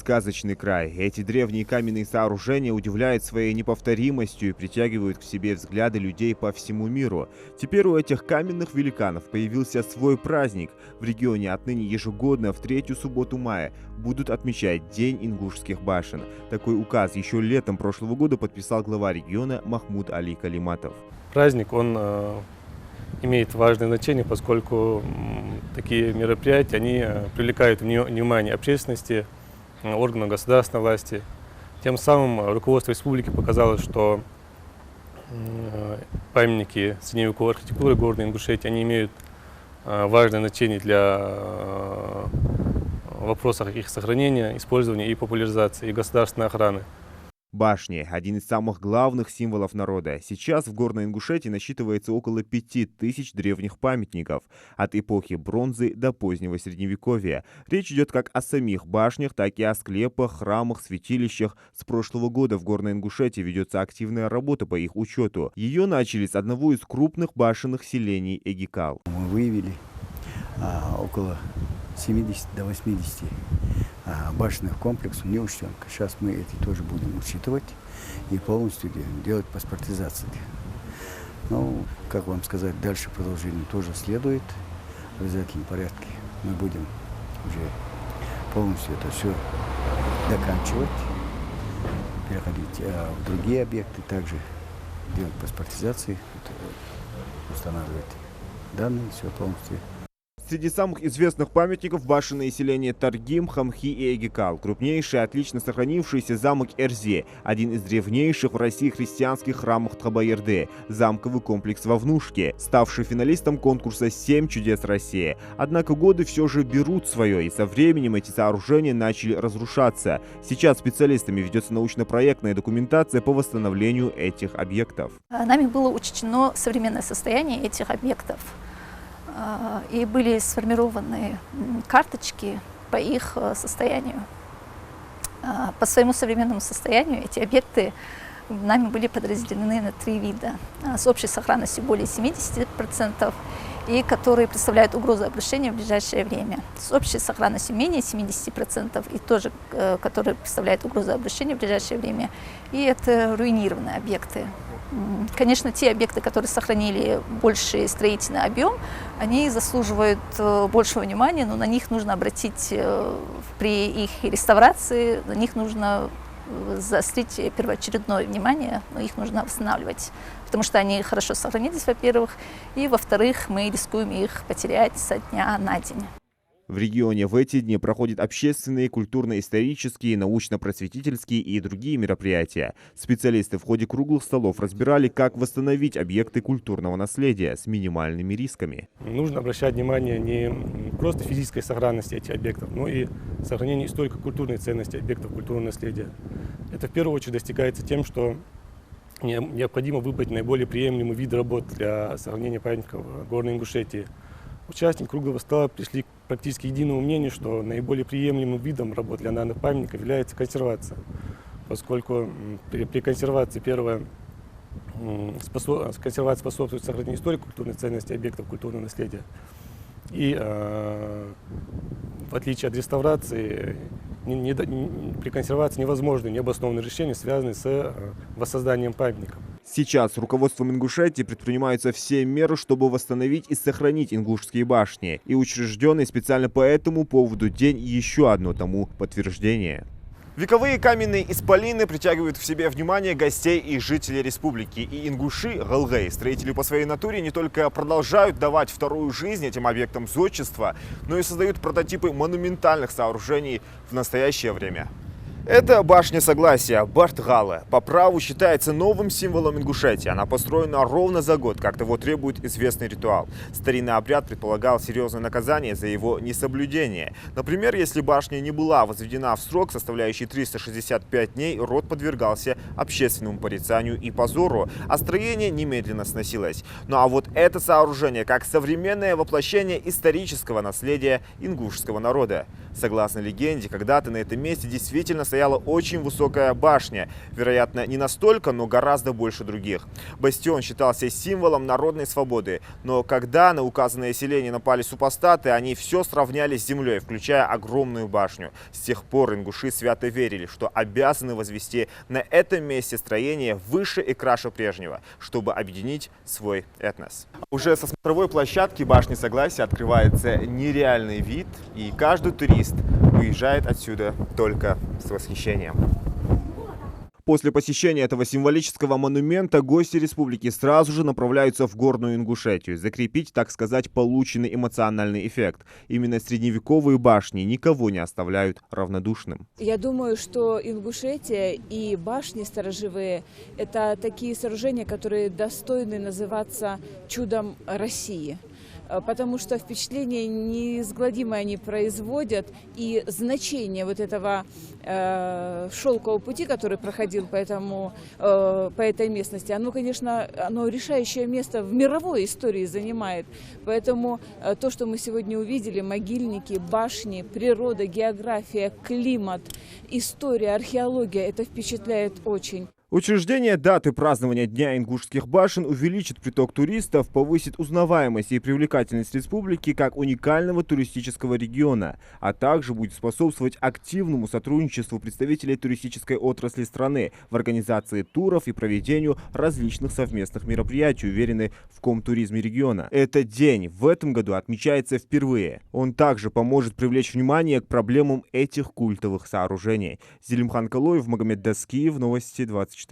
сказочный край. Эти древние каменные сооружения удивляют своей неповторимостью и притягивают к себе взгляды людей по всему миру. Теперь у этих каменных великанов появился свой праздник. В регионе отныне ежегодно в третью субботу мая будут отмечать День ингушских башен. Такой указ еще летом прошлого года подписал глава региона Махмуд Али Калиматов. Праздник, он имеет важное значение, поскольку такие мероприятия, они привлекают внимание общественности, органов государственной власти. Тем самым руководство республики показало, что памятники средневековой архитектуры города Ингушетии, они имеют важное значение для вопросов их сохранения, использования и популяризации, и государственной охраны. Башни – один из самых главных символов народа. Сейчас в Горной Ингушетии насчитывается около 5000 древних памятников, от эпохи бронзы до позднего средневековья. Речь идет как о самих башнях, так и о склепах, храмах, святилищах. С прошлого года в Горной Ингушетии ведется активная работа по их учету. Ее начали с одного из крупных башенных селений Эгикал. Мы выявили около 70 до 80 башенных комплексов неучтенных. Сейчас мы эти тоже будем учитывать и полностью делать паспортизацию. Ну, как вам сказать, дальше продолжение тоже следует. В обязательном порядке мы будем уже полностью это все доканчивать, переходить в другие объекты, также делать паспортизации, устанавливать данные, все полностью. Среди самых известных памятников башенные селения Таргим, Хамхи и Эгикал. Крупнейший, отлично сохранившийся замок Эрзе, один из древнейших в России христианских храмов Тхабаерде, замковый комплекс во Внушке, ставший финалистом конкурса «7 чудес России». Однако годы все же берут свое, и со временем эти сооружения начали разрушаться. Сейчас специалистами ведется научно-проектная документация по восстановлению этих объектов. Нами было учтено современное состояние этих объектов. И были сформированы карточки по их состоянию. По своему современному состоянию эти объекты нами были подразделены на 3 вида. С общей сохранностью более 70% и которые представляют угрозу обрушения в ближайшее время. С общей сохранностью менее 70% и тоже которые представляют угрозу обрушения в ближайшее время. И это руинированные объекты. Конечно, те объекты, которые сохранили больший строительный объем, они заслуживают большего внимания, но на них нужно обратить при их реставрации, на них нужно заострить первоочередное внимание, но их нужно восстанавливать, потому что они хорошо сохранились, во-первых, и, во-вторых, мы рискуем их потерять со дня на день. В регионе в эти дни проходят общественные, культурно-исторические, научно-просветительские и другие мероприятия. Специалисты в ходе круглых столов разбирали, как восстановить объекты культурного наследия с минимальными рисками. Нужно обращать внимание не просто физической сохранности этих объектов, но и сохранению историко-культурной ценности объектов культурного наследия. Это в первую очередь достигается тем, что необходимо выбрать наиболее приемлемый вид работ для сохранения памятников Горной Ингушетии. Участники круглого стола пришли к практически единому мнению, что наиболее приемлемым видом работ для данных памятников является консервация, поскольку при консервации консервация способствует сохранению историко-культурной ценности объектов культурного наследия. И в отличие от реставрации, при консервации невозможны необоснованные решения, связанные с воссозданием памятников. Сейчас руководством Ингушетии предпринимаются все меры, чтобы восстановить и сохранить ингушские башни. И учрежденный специально по этому поводу день еще одно тому подтверждение. Вековые каменные исполины притягивают к себе внимание гостей и жителей республики. И ингуши, галгей, строители по своей натуре, не только продолжают давать вторую жизнь этим объектам зодчества, но и создают прототипы монументальных сооружений в настоящее время. Это башня Согласия, Бартгала. По праву считается новым символом Ингушетии. Она построена ровно за год, как того требует известный ритуал. Старинный обряд предполагал серьезное наказание за его несоблюдение. Например, если башня не была возведена в срок, составляющий 365 дней, род подвергался общественному порицанию и позору, а строение немедленно сносилось. Ну а вот это сооружение как современное воплощение исторического наследия ингушского народа. Согласно легенде, когда-то на этом месте действительно стояла очень высокая башня. Вероятно, не настолько, но гораздо больше других. Бастион считался символом народной свободы. Но когда на указанное селение напали супостаты, они все сравняли с землей, включая огромную башню. С тех пор ингуши свято верили, что обязаны возвести на этом месте строение выше и краше прежнего, чтобы объединить свой этнос. Уже со смотровой площадки башни Согласия открывается нереальный вид, и каждый турист уезжает отсюда только с восхищением. После посещения этого символического монумента гости республики сразу же направляются в Горную Ингушетию, закрепить, так сказать, полученный эмоциональный эффект. Именно средневековые башни никого не оставляют равнодушным. Я думаю, что Ингушетия и башни сторожевые – это такие сооружения, которые достойны называться чудом России. Потому что впечатление неизгладимое они производят, и значение вот этого шелкового пути, который проходил по этой местности, оно, конечно, решающее место в мировой истории занимает. Поэтому то, что мы сегодня увидели, могильники, башни, природа, география, климат, история, археология, это впечатляет очень. Учреждение даты празднования Дня ингушских башен увеличит приток туристов, повысит узнаваемость и привлекательность республики как уникального туристического региона, а также будет способствовать активному сотрудничеству представителей туристической отрасли страны в организации туров и проведению различных совместных мероприятий, уверены в Комтуризме региона. Этот день в этом году отмечается впервые. Он также поможет привлечь внимание к проблемам этих культовых сооружений. Зелимхан Калоев, Магомед Даскиев, Новости 24.